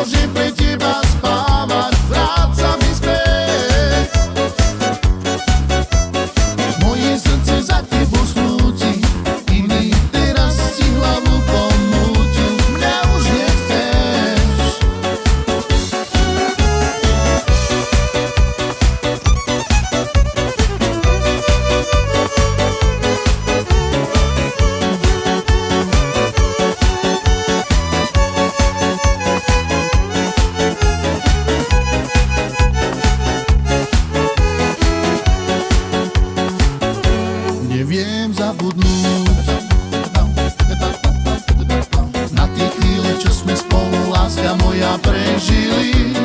Môžem pre teba spávať, vráť sa mi späť. Moje srdce za tebou smúti, iný teraz si hlavu pomútil, mňa už nechceš. Neviem zabudnúť na tie chvíle, čo sme spolu, láska moja, prežili.